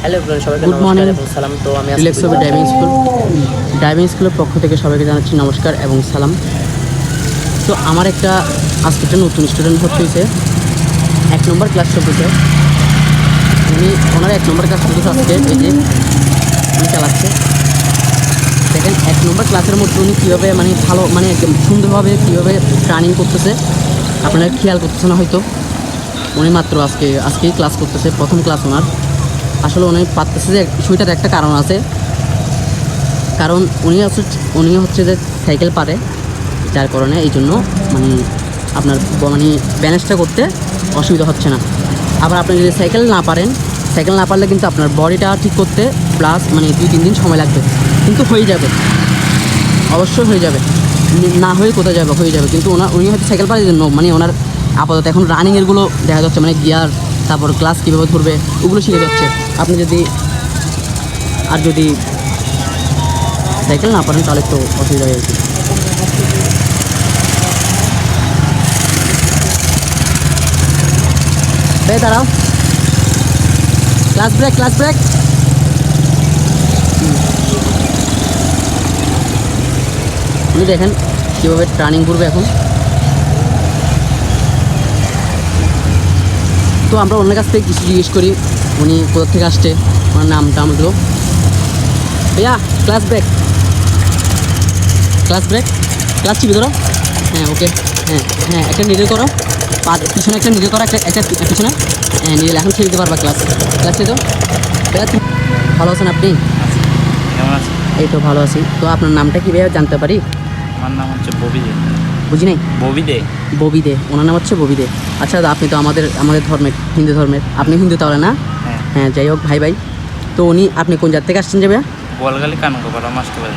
Hello everyone, সবাইকে good morning নমস্কার এবং সালাম। তো আমি রিল্যাক্স হবে ড্রাইভিং স্কুলের পক্ষ থেকে সবাইকে জানাচ্ছি নমস্কার এবং সালাম। তো আমার আজকে একটা নতুন স্টুডেন্ট ভর্তি হয়েছে, 1 নম্বর ক্লাস চলতেছে। ওনার 1 নম্বর ক্লাস চলতেছে আজকে। এই যে উনি চালাচ্ছে, দেখেন 1 নম্বর ক্লাসের মধ্যে উনি কীভাবে ভালো একদম সুন্দরভাবে কীভাবে রানিং করতেছে আপনারা খেয়াল করতেছে না হয়তো। উনি মাত্র আজকেই ক্লাস করতেছে, প্রথম ক্লাস ওনার। আসলে উনি পারতেছে যে সেটার একটা কারণ আছে, কারণ উনি হচ্ছে যে সাইকেল পারে, যার কারণে এই জন্য আপনার ব্যালেন্সটা করতে অসুবিধা হচ্ছে না। আবার আপনি যদি সাইকেল না পারলে কিন্তু আপনার বডিটা ঠিক করতে প্লাস 2-3 দিন সময় লাগবে, কিন্তু হয়ে যাবে, অবশ্যই হয়ে যাবে। না হয়ে কোথায় যাবে, হয়ে যাবে। কিন্তু উনি হয়তো সাইকেল পারার জন্য ওনার আপাতত এখন রানিংয়েরগুলো দেখা যাচ্ছে, গিয়ার, তারপর ক্লাস কীভাবে ধরবে ওগুলো শিখে যাচ্ছে। আপনি যদি সাইকেল না পারেন তাহলে তো অসুবিধা হয়ে যাচ্ছে। দাঁড়াও, ক্লাস ব্রেক। উনি দেখেন কীভাবে টার্নিং করবে এখন। তো আমরা ওনার কাছ থেকে কিছু জিজ্ঞেস করি, উনি কোথা থেকে আসছে, ওনার নামটা আমগুলো। ভাইয়া ক্লাস ব্রেক ক্লাস টিপে ধরো। হ্যাঁ, ওকে। হ্যাঁ, একটা নিডল করো, পিছনে একটা নিডল করো, একটা পিছনে। হ্যাঁ, নিডল এখন ছেড়ে দিতে পারবা। ক্লাস ছেড়ে দাও। ভালো আছেন আপনি? কেমন আছেন? এই তো ভালো আছি। তো আপনার নামটা কি ভাইয়া জানতে পারি? আমার নাম হচ্ছে ববি দে। বুঝি নাই। ববি দে, ওনার নাম হচ্ছে ববি দে। আচ্ছা, আপনি তো আমাদের ধর্মের, হিন্দু ধর্মের। আপনি হিন্দু তাহলে না? হ্যাঁ, যাই হোক ভাই। তো আপনি কোন জায়গা থেকে আসছেন যে ভাইয়া? বোয়ালখালী কানকোপাড়া মাস্টারবাড়ি।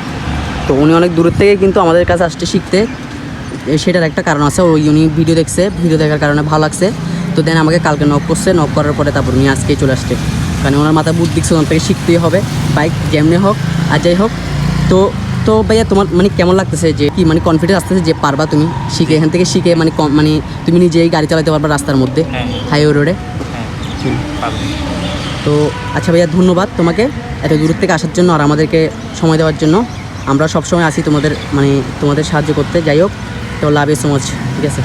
তো উনি অনেক দূরের থেকে কিন্তু আমাদের কাছে আসছে শিখতে, সেটার একটা কারণ আছে। উনি ভিডিও দেখার কারণে ভালো লাগছে। তো দেন আমাকে কালকে নক করার পরে তারপর উনি আজকেই চলে আসছে, কারণ ওনার মাথা বুদ্ধি দিচ্ছে, ওনার থেকে শিখতেই হবে বাইক যেমনি হোক। আর যাই হোক, তো ভাইয়া তোমার কেমন লাগতেছে, যে কি কনফিডেন্স আসতেছে যে পারবা তুমি শিখে, এখান থেকে শিখে তুমি নিজেই গাড়ি চালাতে পারবা রাস্তার মধ্যে, হাইওয়ে রোডে? তো আচ্ছা ভাইয়া, ধন্যবাদ তোমাকে এত দূর থেকে আসার জন্য আর আমাদেরকে সময় দেওয়ার জন্য। আমরা সবসময় আসি তোমাদের সাহায্য করতে। যাই হোক, তো লাভ ইউ সো মাচ। ঠিক আছে।